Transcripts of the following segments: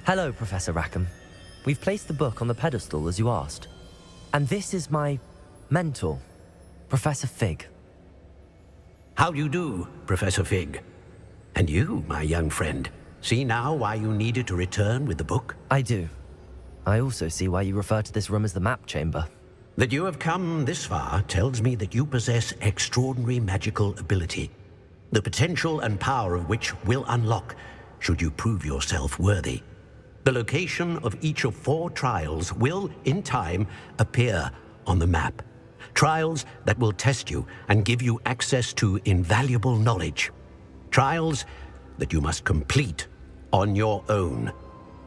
Hello, Professor Rackham. We've placed the book on the pedestal as you asked. And this is my mentor, Professor Fig. How do you do, Professor Fig? And you, my young friend, see now why you needed to return with the book? I do. I also see why you refer to this room as the map chamber. That you have come this far tells me that you possess extraordinary magical ability, the potential and power of which will unlock should you prove yourself worthy. The location of each of 4 trials will, in time, appear on the map. Trials that will test you and give you access to invaluable knowledge. Trials that you must complete on your own.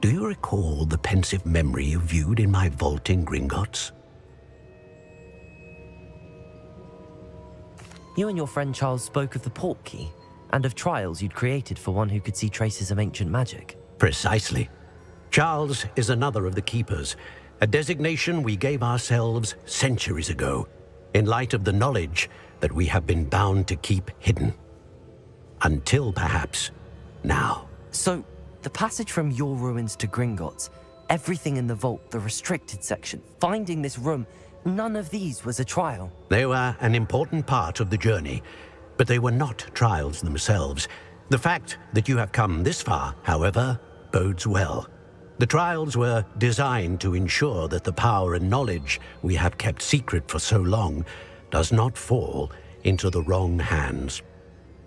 Do you recall the pensive memory you viewed in my vault in Gringotts? You and your friend Charles spoke of the port key and of trials you'd created for one who could see traces of ancient magic. Precisely. Charles is another of the Keepers, a designation we gave ourselves centuries ago, in light of the knowledge that we have been bound to keep hidden. Until perhaps now. So, the passage from your ruins to Gringotts, everything in the vault, the restricted section, finding this room, none of these was a trial. They were an important part of the journey, but they were not trials themselves. The fact that you have come this far, however, bodes well. The trials were designed to ensure that the power and knowledge we have kept secret for so long does not fall into the wrong hands.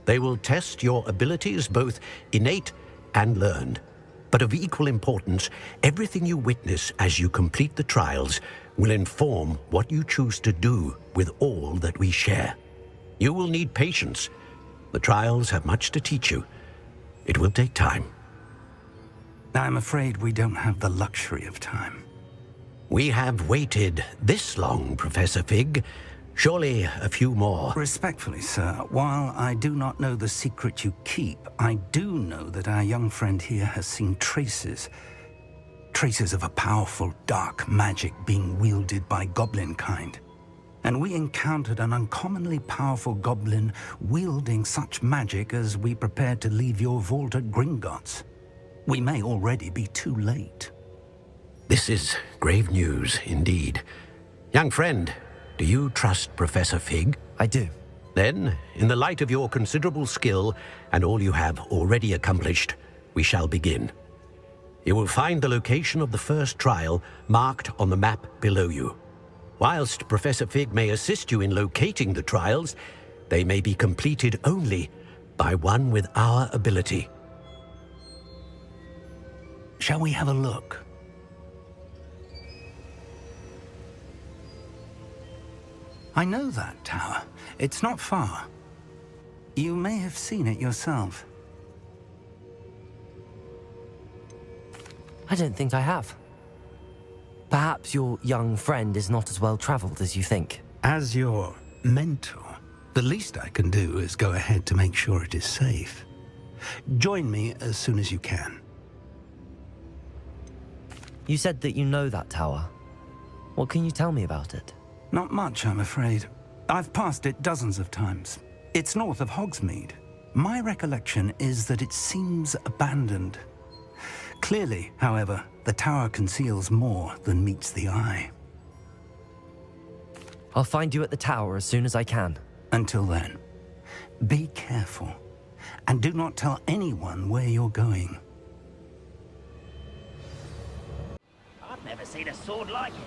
They will test your abilities, both innate and learned. But of equal importance, everything you witness as you complete the trials will inform what you choose to do with all that we share. You will need patience. The trials have much to teach you. It will take time. I'm afraid we don't have the luxury of time. We have waited this long, Professor Fig. Surely a few more. Respectfully, sir, while I do not know the secret you keep, I do know that our young friend here has seen traces of a powerful dark magic being wielded by goblin kind. And we encountered an uncommonly powerful goblin wielding such magic as we prepared to leave your vault at Gringotts. We may already be too late. This is grave news indeed. Young friend, do you trust Professor Fig? I do. Then, in the light of your considerable skill and all you have already accomplished, we shall begin. You will find the location of the first trial marked on the map below you. Whilst Professor Fig may assist you in locating the trials, they may be completed only by one with our ability. Shall we have a look? I know that tower. It's not far. You may have seen it yourself. I don't think I have. Perhaps your young friend is not as well traveled as you think. As your mentor, the least I can do is go ahead to make sure it is safe. Join me as soon as you can. You said that you know that tower. What can you tell me about it? Not much, I'm afraid. I've passed it dozens of times. It's north of Hogsmeade. My recollection is that it seems abandoned. Clearly, however, the tower conceals more than meets the eye. I'll find you at the tower as soon as I can. Until then, be careful, and do not tell anyone where you're going. I've never seen a sword like it.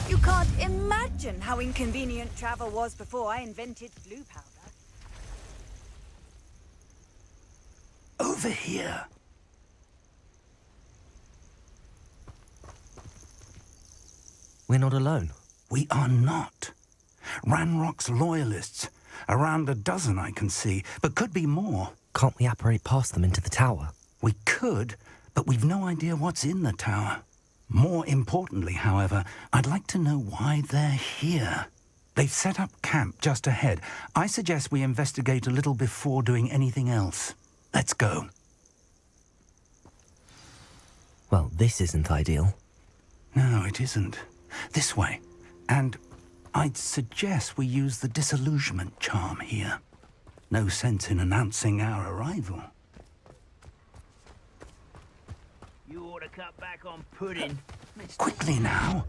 You can't imagine how inconvenient travel was before I invented blue powder. Over here. We're not alone. We are not. Ranrock's loyalists. Around a dozen I can see, but could be more. Can't we apparate past them into the tower? We could, but we've no idea what's in the tower. More importantly, however, I'd like to know why they're here. They've set up camp just ahead. I suggest we investigate a little before doing anything else. Let's go. Well, this isn't ideal. No, it isn't. This way. And I'd suggest we use the disillusionment charm here. No sense in announcing our arrival. You ought to cut back on pudding. Quickly now.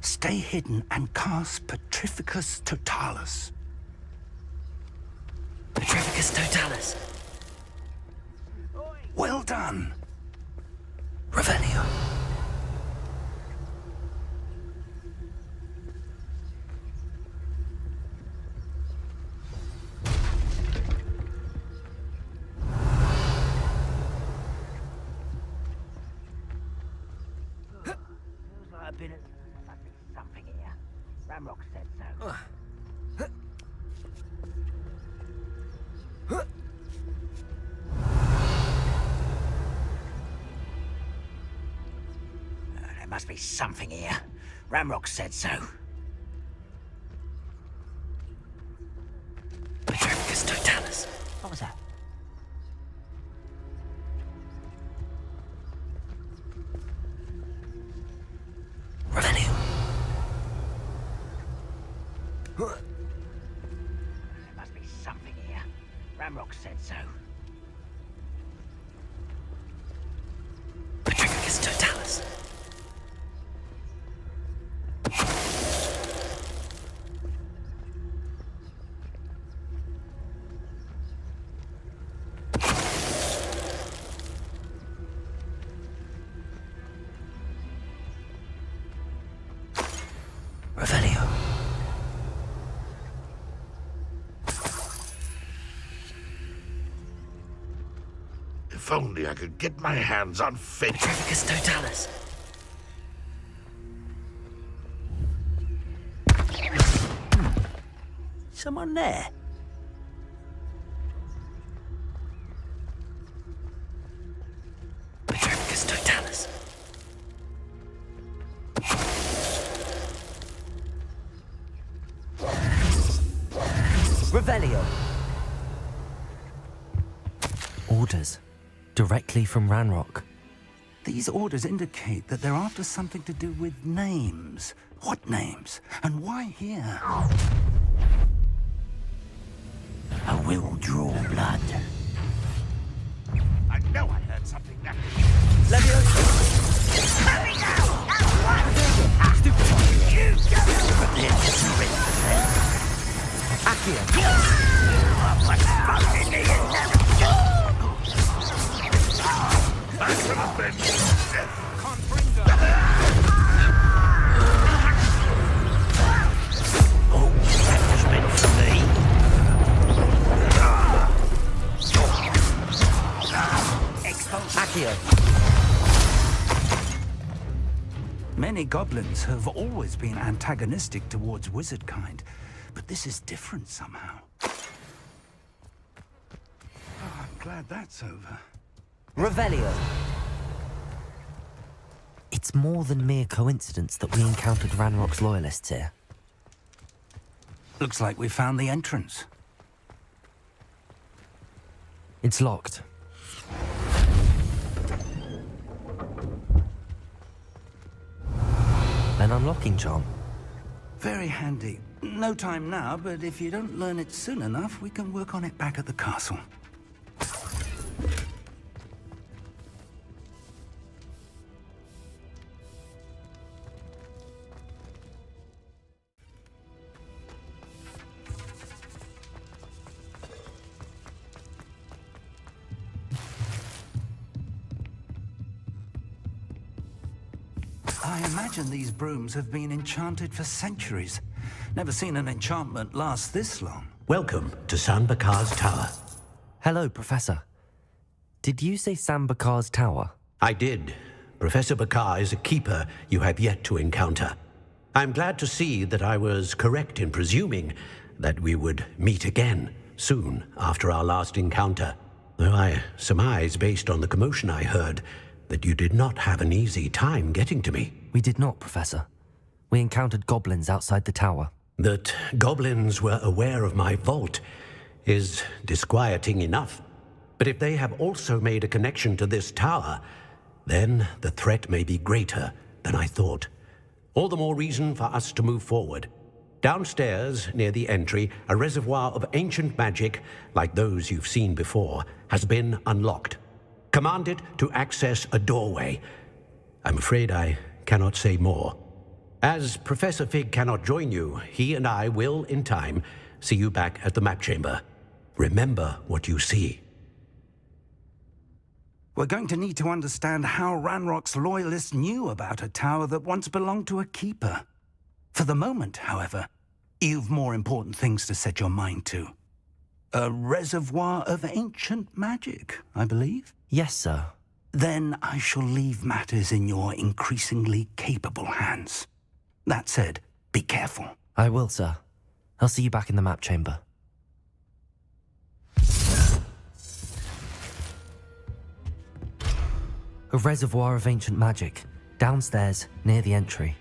Stay hidden and cast Petrificus Totalis. Petrificus Totalis. Well done. Revelio. Feels like I've been at something here. Ramrock said so. There must be something here. Ramrock said so. Petrificus Totalis. What was that? Revelio. There must be something here. Ramrock said so. Petrificus Totalis. Revelio. If only I could get my hands on fate. Petrificus Totalis. Someone there? Petrificus Totalis. Revelio. Orders. Directly from Ranrock. These orders indicate that they're after something to do with names. What names? And why here? I will draw blood. I know I heard something that... Many goblins have always been antagonistic towards wizard kind, but this is different somehow. Oh, I'm glad that's over. Revelio. It's more than mere coincidence that we encountered Ranrock's loyalists here. Looks like we found the entrance. It's locked. An unlocking charm. Very handy. No time now, but if you don't learn it soon enough, we can work on it back at the castle. I imagine these brooms have been enchanted for centuries. Never seen an enchantment last this long. Welcome to San Bakar's Tower. Hello, Professor. Did you say Sambakar's Tower? I did. Professor Bakar is a keeper you have yet to encounter. I'm glad to see that I was correct in presuming that we would meet again soon after our last encounter. Though I surmise, based on the commotion I heard, that you did not have an easy time getting to me. We did not, Professor. We encountered goblins outside the tower. That goblins were aware of my vault is disquieting enough. But if they have also made a connection to this tower, then the threat may be greater than I thought. All the more reason for us to move forward. Downstairs, near the entry, a reservoir of ancient magic, like those you've seen before, has been unlocked. Command it to access a doorway. I'm afraid I cannot say more. As Professor Fig cannot join you, he and I will, in time, see you back at the map chamber. Remember what you see. We're going to need to understand how Ranrock's loyalists knew about a tower that once belonged to a keeper. For the moment, however, you've more important things to set your mind to. A reservoir of ancient magic, I believe? Yes, sir. Then I shall leave matters in your increasingly capable hands. That said, be careful. I will, sir. I'll see you back in the map chamber. A reservoir of ancient magic, downstairs, near the entry.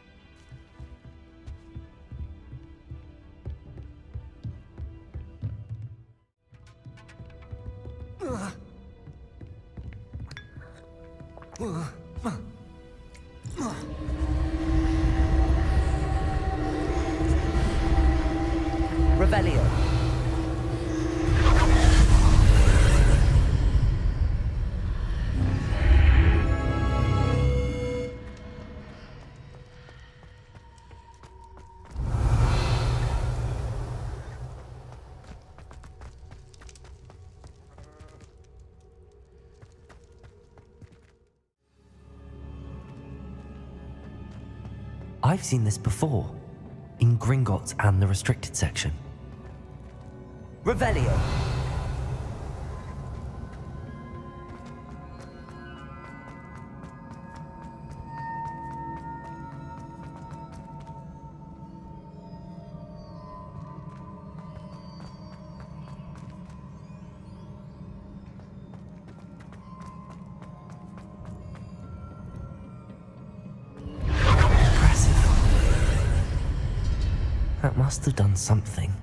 Revelio. I've seen this before, in Gringotts and the restricted section. Revelio. That must have done something.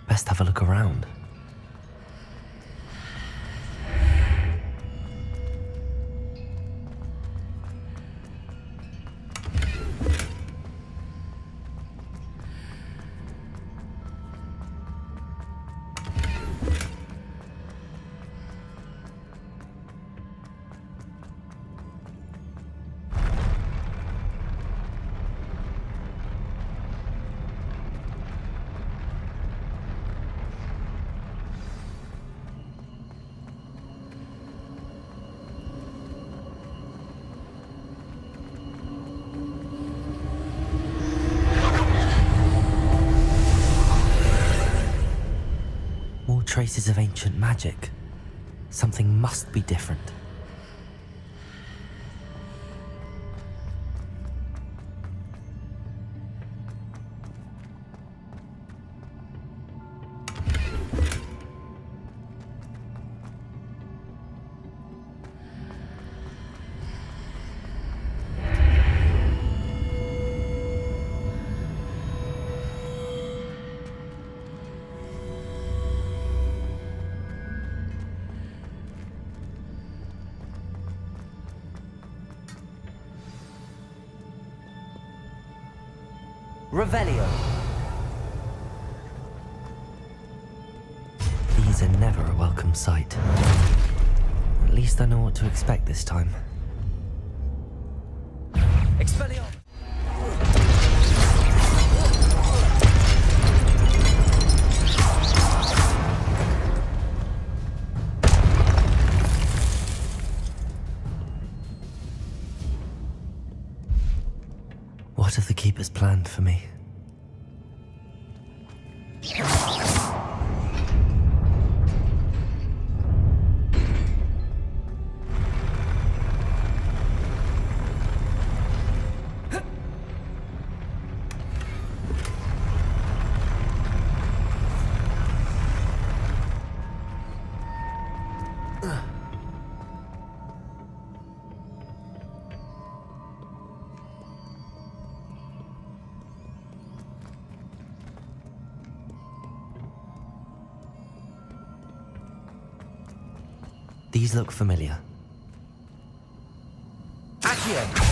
Best have a look around. Traces of ancient magic. Something must be different. Revelio. These are never a welcome sight. At least I know what to expect this time. Expelliarmus! What have the Keepers planned for me? These look familiar. Accio!